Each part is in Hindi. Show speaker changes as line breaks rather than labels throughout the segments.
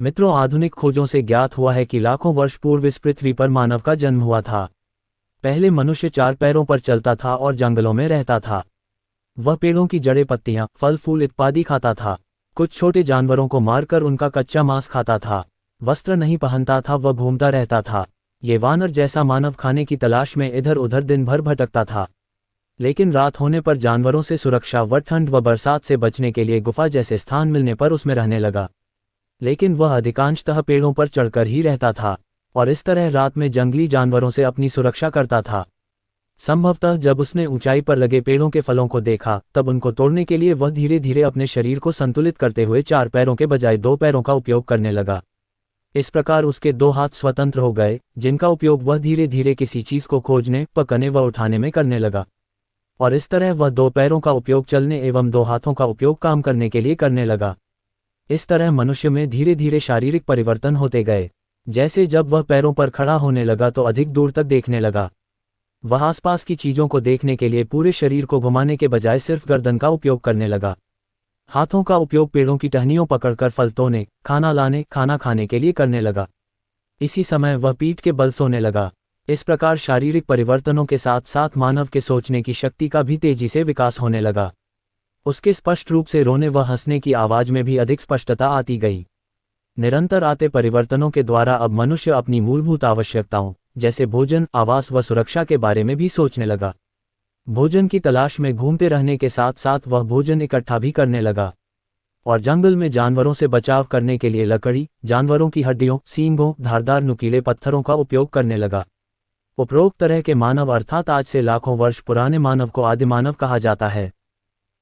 मित्रों, आधुनिक खोजों से ज्ञात हुआ है कि लाखों वर्ष पूर्व इस पृथ्वी पर मानव का जन्म हुआ था। पहले मनुष्य 4 पैरों पर चलता था और जंगलों में रहता था। वह पेड़ों की जड़ें, पत्तियां, फल फूल इत्यादि खाता था। कुछ छोटे जानवरों को मारकर उनका कच्चा मांस खाता था। वस्त्र नहीं पहनता था, वह घूमता रहता था। ये वानर जैसा मानव खाने की तलाश में इधर उधर दिन भर भटकता था। लेकिन रात होने पर जानवरों से सुरक्षा व ठंड व बरसात से बचने के लिए गुफा जैसे स्थान मिलने पर उसमें रहने लगा। लेकिन वह अधिकांशतः पेड़ों पर चढ़कर ही रहता था और इस तरह रात में जंगली जानवरों से अपनी सुरक्षा करता था। संभवतः जब उसने ऊंचाई पर लगे पेड़ों के फलों को देखा, तब उनको तोड़ने के लिए वह धीरे धीरे अपने शरीर को संतुलित करते हुए 4 पैरों के बजाय 2 पैरों का उपयोग करने लगा। इस प्रकार उसके 2 हाथ स्वतंत्र हो गए, जिनका उपयोग वह धीरे धीरे किसी चीज को खोजने, पकड़ने व उठाने में करने लगा। और इस तरह वह 2 पैरों का उपयोग चलने एवं 2 हाथों का उपयोग काम करने के लिए करने लगा। इस तरह मनुष्य में धीरे धीरे शारीरिक परिवर्तन होते गए। जैसे जब वह पैरों पर खड़ा होने लगा तो अधिक दूर तक देखने लगा। वह आसपास की चीजों को देखने के लिए पूरे शरीर को घुमाने के बजाय सिर्फ गर्दन का उपयोग करने लगा। हाथों का उपयोग पेड़ों की टहनियों पकड़कर फल तोड़ने, खाना लाने, खाना खाने के लिए करने लगा। इसी समय वह पीठ के बल सोने लगा। इस प्रकार शारीरिक परिवर्तनों के साथ साथ मानव के सोचने की शक्ति का भी तेजी से विकास होने लगा। उसके स्पष्ट रूप से रोने व हंसने की आवाज में भी अधिक स्पष्टता आती गई। निरंतर आते परिवर्तनों के द्वारा अब मनुष्य अपनी मूलभूत आवश्यकताओं जैसे भोजन, आवास व सुरक्षा के बारे में भी सोचने लगा। भोजन की तलाश में घूमते रहने के साथ साथ वह भोजन इकट्ठा भी करने लगा और जंगल में जानवरों से बचाव करने के लिए लकड़ी, जानवरों की हड्डियों, सींगों, धारदार नुकीले पत्थरों का उपयोग करने लगा। उपरोक्त तरह के मानव अर्थात आज से लाखों वर्ष पुराने मानव को आदिमानव कहा जाता है।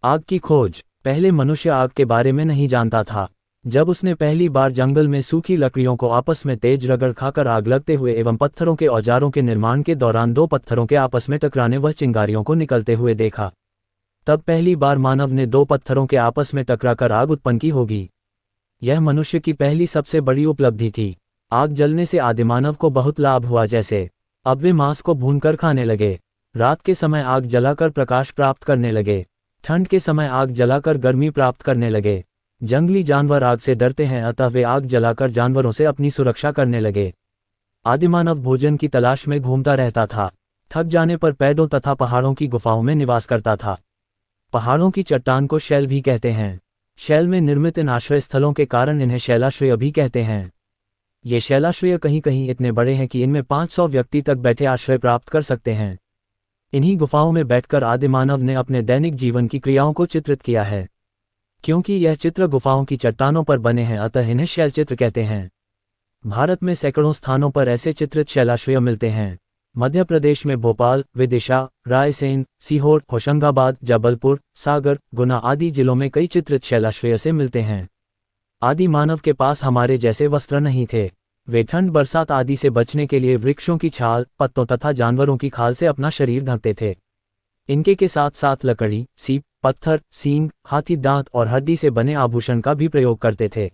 आग की खोज। पहले मनुष्य आग के बारे में नहीं जानता था। जब उसने पहली बार जंगल में सूखी लकड़ियों को आपस में तेज रगड़ खाकर आग लगते हुए एवं पत्थरों के औजारों के निर्माण के दौरान 2 पत्थरों के आपस में टकराने व चिंगारियों को निकलते हुए देखा, तब पहली बार मानव ने 2 पत्थरों के आपस में टकराकर आग उत्पन्न की होगी। यह मनुष्य की पहली सबसे बड़ी उपलब्धि थी। आग जलने से आदिमानव को बहुत लाभ हुआ, जैसे अब वे मांस को भूनकर खाने लगे। रात के समय आग जलाकर प्रकाश प्राप्त करने लगे। ठंड के समय आग जलाकर गर्मी प्राप्त करने लगे। जंगली जानवर आग से डरते हैं, अतः वे आग जलाकर जानवरों से अपनी सुरक्षा करने लगे। आदिमानव भोजन की तलाश में घूमता रहता था। थक जाने पर पेड़ों तथा पहाड़ों की गुफाओं में निवास करता था। पहाड़ों की चट्टान को शैल भी कहते हैं। शैल में निर्मित इन आश्रय स्थलों के कारण इन्हें शैलाश्रय भी कहते हैं। ये शैलाश्रय कहीं कहीं इतने बड़े हैं कि इनमें 500 व्यक्ति तक बैठे आश्रय प्राप्त कर सकते हैं। इन्हीं गुफाओं में बैठकर आदिमानव ने अपने दैनिक जीवन की क्रियाओं को चित्रित किया है। क्योंकि यह चित्र गुफाओं की चट्टानों पर बने हैं, अतः इन्हें शैल चित्र कहते हैं। भारत में सैकड़ों स्थानों पर ऐसे चित्रित शैलाश्रय मिलते हैं। मध्य प्रदेश में भोपाल, विदिशा, रायसेन, सीहोर, होशंगाबाद, जबलपुर, सागर, गुना आदि जिलों में कई चित्रित शैलाश्रय से मिलते हैं। आदि मानव के पास हमारे जैसे वस्त्र नहीं थे। वे ठंड, बरसात आदि से बचने के लिए वृक्षों की छाल, पत्तों तथा जानवरों की खाल से अपना शरीर ढकते थे। इनके के साथ साथ लकड़ी, सीप, पत्थर, सींग, हाथी दांत और हड्डी से बने आभूषण का भी प्रयोग करते थे।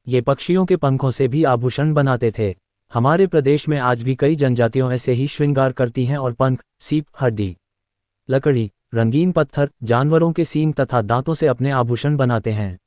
ये पक्षियों के पंखों से भी आभूषण बनाते थे। हमारे प्रदेश में आज भी कई जनजातियों ऐसे ही श्रृंगार करती हैं और पंख, सीप, हड्डी, लकड़ी, रंगीन पत्थर, जानवरों के सींग तथा दांतों से अपने आभूषण बनाते हैं।